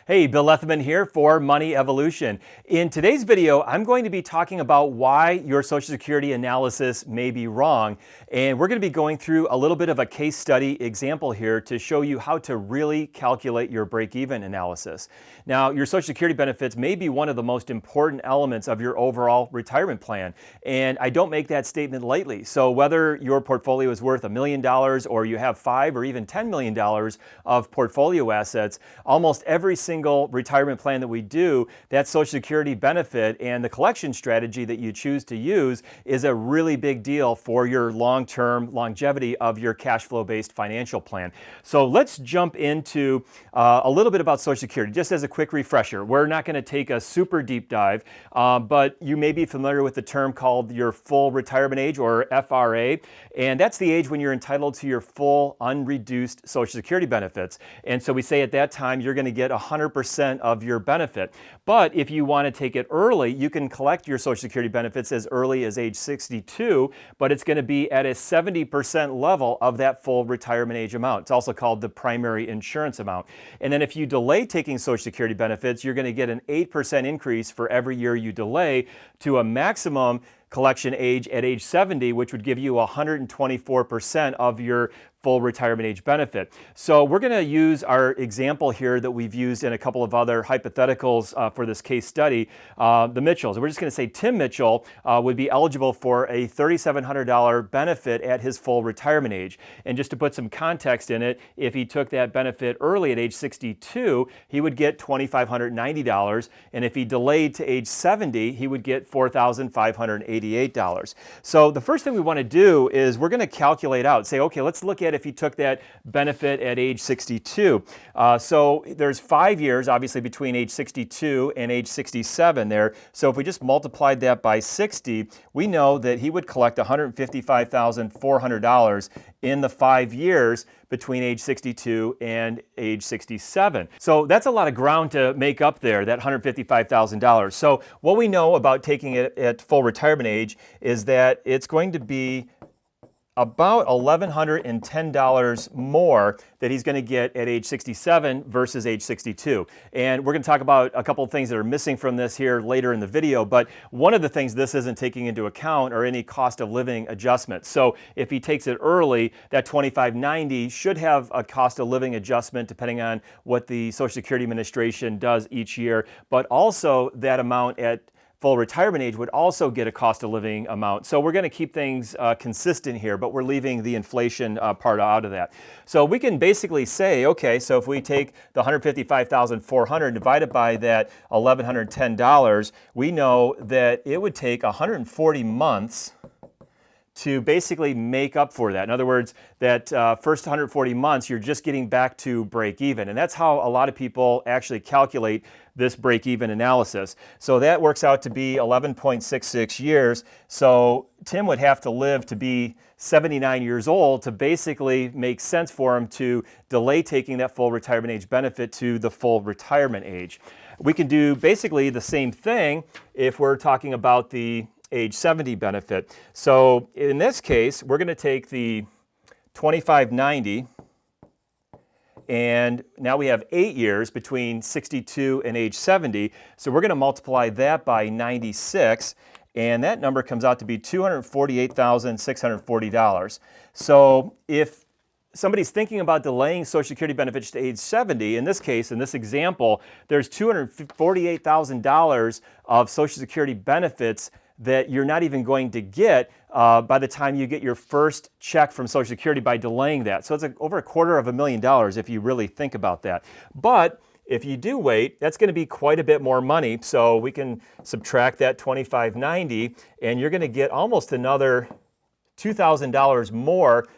Hey, Bill Leatherman here for Money Evolution. In today's video, I'm going to be talking about why your Social Security analysis may be wrong. And we're going to be going through a little bit of a case study example here to show you how to really calculate your break-even analysis. Now, your Social Security benefits may be one of the most important elements of your overall retirement plan. And I don't make that statement lightly. So whether your portfolio is worth $1 million or you have $5 or even $10 million of portfolio assets, almost every single retirement plan that we do, that Social Security benefit and the collection strategy that you choose to use is a really big deal for your long-term longevity of your cash flow-based financial plan. So let's jump into a little bit about Social Security, just as a quick refresher. We're not going to take a super deep dive, but you may be familiar with the term called your full retirement age, or FRA, and that's the age when you're entitled to your full unreduced Social Security benefits. And so we say at that time you're going to get 100% of your benefit. But if you want to take it early, you can collect your Social Security benefits as early as age 62, but it's going to be at a 70% level of that full retirement age amount. It's also called the primary insurance amount. And then if you delay taking Social Security benefits, you're going to get an 8% increase for every year you delay to a maximum collection age at age 70, which would give you 124% of your full retirement age benefit. So we're going to use our example here that we've used in a couple of other hypotheticals for this case study, the Mitchells. We're just going to say Tim Mitchell would be eligible for a $3,700 benefit at his full retirement age. And just to put some context in it, if he took that benefit early at age 62, he would get $2,590. And if he delayed to age 70, he would get $4,588. So the first thing we want to do is we're going to calculate out, say, okay, let's look at if he took that benefit at age 62. So there's 5 years, obviously, between age 62 and age 67 there. So if we just multiplied that by 60, we know that he would collect $155,400 in the 5 years between age 62 and age 67. So that's a lot of ground to make up there, that $155,000. So what we know about taking it at full retirement age is that it's going to be about $1,110 more that he's going to get at age 67 versus age 62. And we're going to talk about a couple of things that are missing from this here later in the video, but one of the things this isn't taking into account are any cost of living adjustments. So if he takes it early, that $2,590 should have a cost of living adjustment depending on what the Social Security Administration does each year, but also that amount at full retirement age would also get a cost of living amount. So we're going to keep things consistent here, but we're leaving the inflation part out of that. So we can basically say, okay, so if we take the $155,400 divided by that $1,110, we know that it would take 140 months to basically make up for that. In other words, that first 140 months, you're just getting back to break even. And that's how a lot of people actually calculate this break even analysis. So that works out to be 11.66 years. So Tim would have to live to be 79 years old to basically make sense for him to delay taking that full retirement age benefit to the full retirement age. We can do basically the same thing if we're talking about the age 70 benefit. So in this case, we're going to take the $2,590, and now we have 8 years between 62 and age 70. So we're going to multiply that by 96, and that number comes out to be $248,640. So if somebody's thinking about delaying Social Security benefits to age 70, in this case, in this example, there's $248,000 of Social Security benefits that you're not even going to get by the time you get your first check from Social Security by delaying that. So it's over $250,000 if you really think about that. But if you do wait, that's going to be quite a bit more money. So we can subtract that $2,590, and you're going to get almost another $2,000 more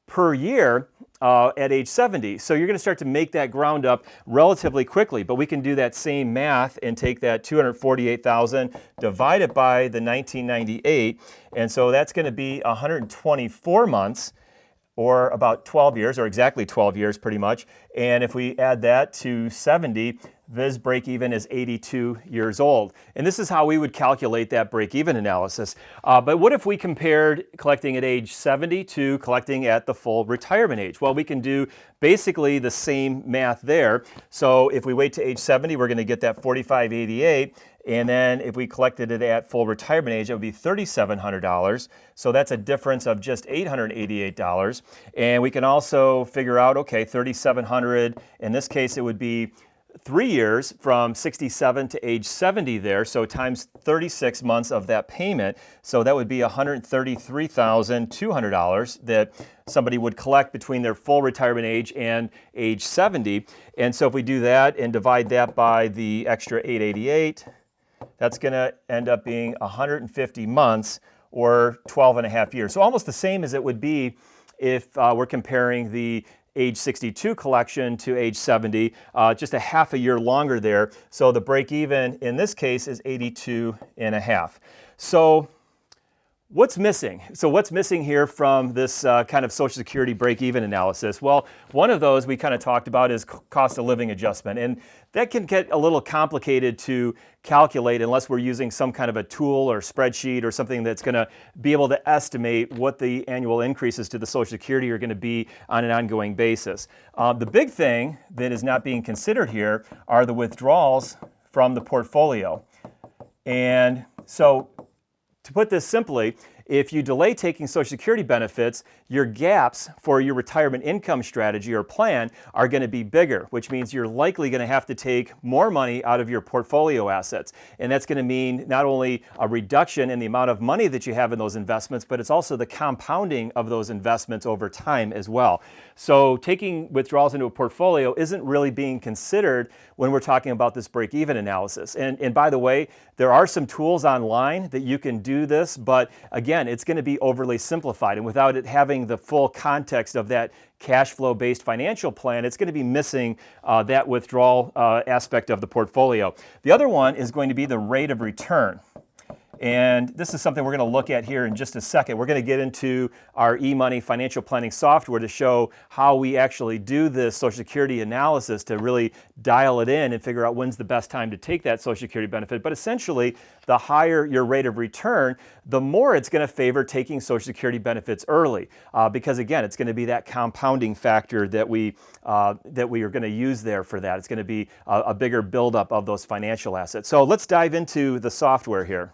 per year at age 70. So you're going to start to make that ground up relatively quickly, but we can do that same math and take that 248,000 divided by the 1998, and so that's going to be 124 months, or about 12 years, or exactly 12 years pretty much. And if we add that to 70, This break-even is 82 years old. And this is how we would calculate that break-even analysis. But what if we compared collecting at age 70 to collecting at the full retirement age? Well, we can do basically the same math there. So if we wait to age 70, we're going to get that $45.88. And then if we collected it at full retirement age, it would be $3,700. So that's a difference of just $888. And we can also figure out, okay, $3,700, in this case, it would be 3 years from 67 to age 70 there, so times 36 months of that payment. So that would be $133,200 that somebody would collect between their full retirement age and age 70. And so if we do that and divide that by the extra 888, that's going to end up being 150 months or 12 and a half years. So almost the same as it would be if we're comparing the age 62 collection to age 70, just a half a year longer there. So the break even in this case is 82 and a half. So what's missing? So what's missing here from this kind of Social Security break-even analysis? Well, one of those we kind of talked about is cost of living adjustment. And that can get a little complicated to calculate unless we're using some kind of a tool or spreadsheet or something that's going to be able to estimate what the annual increases to the Social Security are going to be on an ongoing basis. The big thing that is not being considered here are the withdrawals from the portfolio. And so to put this simply, if you delay taking Social Security benefits, your gaps for your retirement income strategy or plan are going to be bigger, which means you're likely going to have to take more money out of your portfolio assets. And that's going to mean not only a reduction in the amount of money that you have in those investments, but it's also the compounding of those investments over time as well. So taking withdrawals into a portfolio isn't really being considered when we're talking about this break-even analysis. And by the way, there are some tools online that you can do this, but again, it's going to be overly simplified. And without it having the full context of that cash flow based financial plan, it's going to be missing that withdrawal aspect of the portfolio. The other one is going to be the rate of return. And this is something we're going to look at here in just a second. We're going to get into our eMoney financial planning software to show how we actually do this Social Security analysis to really dial it in and figure out when's the best time to take that Social Security benefit. But essentially, the higher your rate of return, the more it's going to favor taking Social Security benefits early. Because again, it's going to be that compounding factor that we are going to use there for that. It's going to be a bigger buildup of those financial assets. So let's dive into the software here.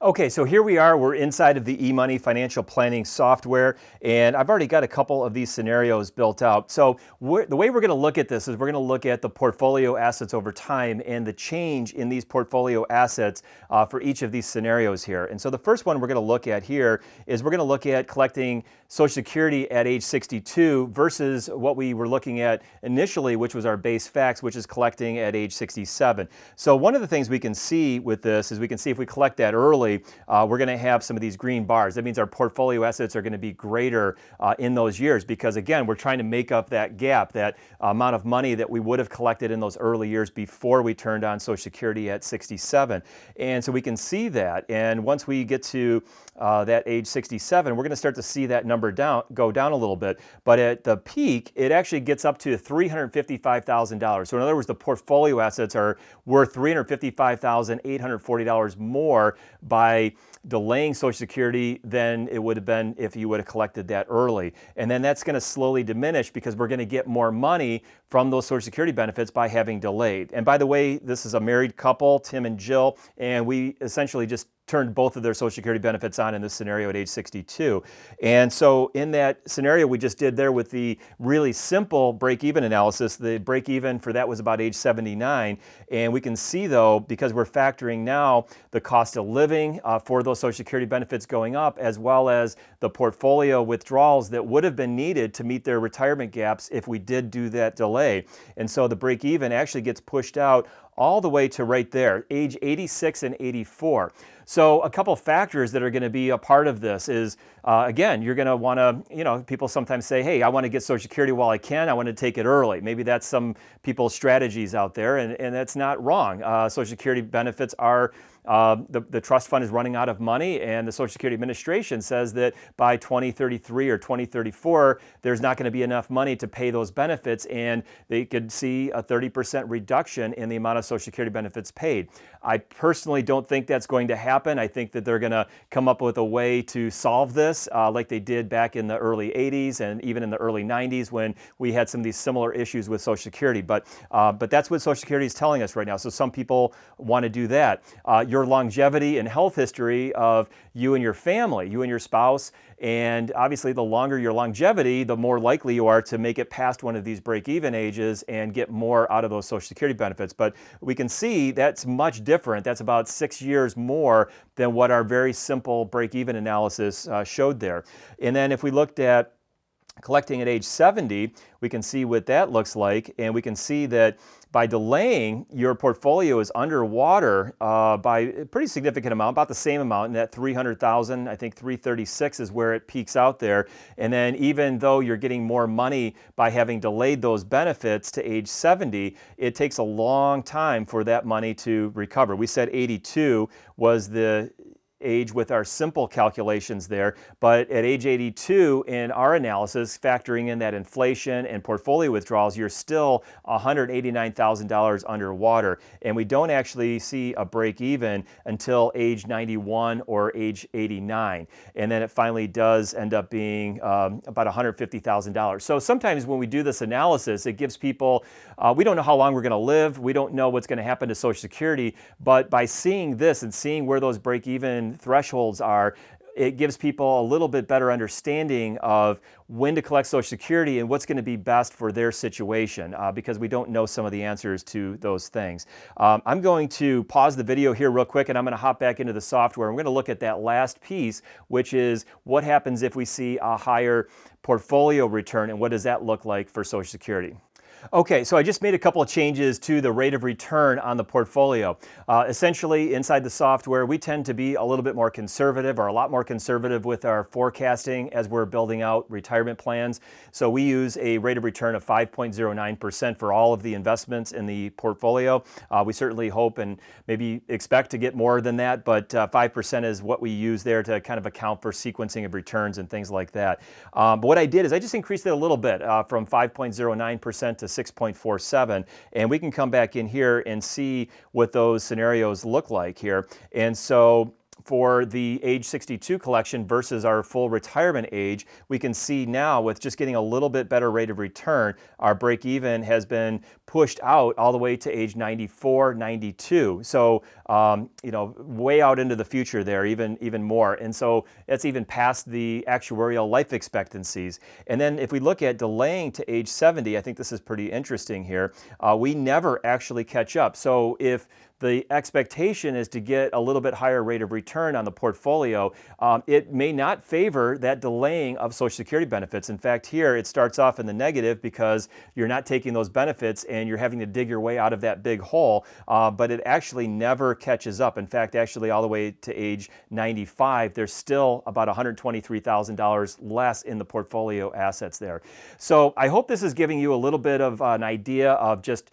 Okay, so here we are. We're inside of the eMoney financial planning software, and I've already got a couple of these scenarios built out. So the way we're going to look at this is we're going to look at the portfolio assets over time and the change in these portfolio assets for each of these scenarios here. And so the first one we're going to look at here is we're going to look at collecting Social Security at age 62 versus what we were looking at initially, which was our base facts, which is collecting at age 67. So one of the things we can see with this is we can see if we collect that early, we're going to have some of these green bars. That means our portfolio assets are going to be greater in those years because, again, we're trying to make up that gap, that amount of money that we would have collected in those early years before we turned on Social Security at 67. And so we can see that. And once we get to that age 67, we're going to start to see that number go down a little bit. But at the peak, it actually gets up to $355,000. So in other words, the portfolio assets are worth $355,840 more by delaying Social Security than it would have been if you would have collected that early. And then that's going to slowly diminish because we're going to get more money from those Social Security benefits by having delayed. And by the way, this is a married couple, Tim and Jill, and we essentially just turned both of their Social Security benefits on in this scenario at age 62. And so in that scenario we just did there with the really simple break-even analysis, the break-even for that was about age 79. And we can see, though, because we're factoring now the cost of living for those Social Security benefits going up, as well as the portfolio withdrawals that would have been needed to meet their retirement gaps if we did do that delay. And so the break-even actually gets pushed out all the way to right there, age 86 and 84. So a couple factors that are going to be a part of this is, again, you're going to want to, people sometimes say, hey, I want to get Social Security while I can. I want to take it early. Maybe that's some people's strategies out there, and that's not wrong. Social Security benefits are, the trust fund is running out of money, and the Social Security Administration says that by 2033 or 2034, there's not going to be enough money to pay those benefits, and they could see a 30% reduction in the amount of Social Security benefits paid. I personally don't think that's going to happen. I think that they're going to come up with a way to solve this like they did back in the early 80s and even in the early 90s when we had some of these similar issues with Social Security. But that's what Social Security is telling us right now. So some people want to do that. Your longevity and health history of you and your family, you and your spouse, and obviously the longer your longevity, the more likely you are to make it past one of these break-even ages and get more out of those Social Security benefits. But we can see that's much different. That's about 6 years more than what our very simple break-even analysis showed there. And then if we looked at collecting at age 70, we can see what that looks like, and we can see that by delaying, your portfolio is underwater by a pretty significant amount, about the same amount, and that 300,000, I think 336 is where it peaks out there. And then even though you're getting more money by having delayed those benefits to age 70, it takes a long time for that money to recover. We said 82 was the age with our simple calculations there, but at age 82 in our analysis, factoring in that inflation and portfolio withdrawals, you're still $189,000 underwater, and we don't actually see a break even until age 91 or age 89, and then it finally does end up being about $150,000. So sometimes when we do this analysis, it gives people, we don't know how long we're going to live, we don't know what's going to happen to Social Security, but by seeing this and seeing where those break even thresholds are, it gives people a little bit better understanding of when to collect Social Security and what's going to be best for their situation, because we don't know some of the answers to those things. I'm going to pause the video here real quick, and I'm going to hop back into the software. I'm going to look at that last piece, which is what happens if we see a higher portfolio return, and what does that look like for Social Security. Okay, so I just made a couple of changes to the rate of return on the portfolio. Essentially, inside the software, we tend to be a little bit more conservative, or a lot more conservative with our forecasting as we're building out retirement plans. So we use a rate of return of 5.09% for all of the investments in the portfolio. We certainly hope and maybe expect to get more than that, but 5% is what we use there to kind of account for sequencing of returns and things like that. But what I did is I just increased it a little bit from 5.09% to 6.47, and we can come back in here and see what those scenarios look like here. And so for the age 62 collection versus our full retirement age, we can see now with just getting a little bit better rate of return, our break even has been pushed out all the way to age 94, 92. So, way out into the future there, even more. And so it's even past the actuarial life expectancies. And then if we look at delaying to age 70, I think this is pretty interesting here. We never actually catch up. So if the expectation is to get a little bit higher rate of return on the portfolio, it may not favor that delaying of Social Security benefits. In fact, here it starts off in the negative because you're not taking those benefits and you're having to dig your way out of that big hole, but it actually never catches up. In fact, actually all the way to age 95, there's still about $123,000 less in the portfolio assets there. So I hope this is giving you a little bit of an idea of just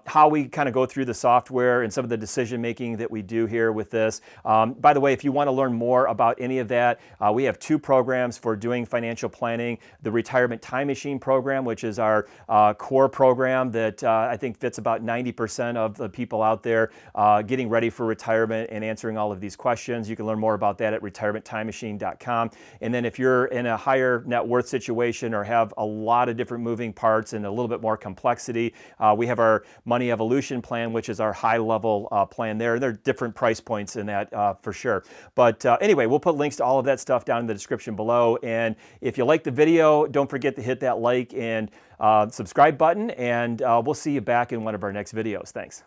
how we kind of go through the software and some of the decision making that we do here with this. By the way, if you want to learn more about any of that, we have two programs for doing financial planning. The Retirement Time Machine program, which is our core program that I think fits about 90% of the people out there getting ready for retirement and answering all of these questions. You can learn more about that at retirementtimemachine.com. And then if you're in a higher net worth situation or have a lot of different moving parts and a little bit more complexity, we have our Money Evolution plan, which is our high level plan there. There are different price points in that for sure. But anyway, we'll put links to all of that stuff down in the description below. And if you like the video, don't forget to hit that like and subscribe button, and we'll see you back in one of our next videos. Thanks.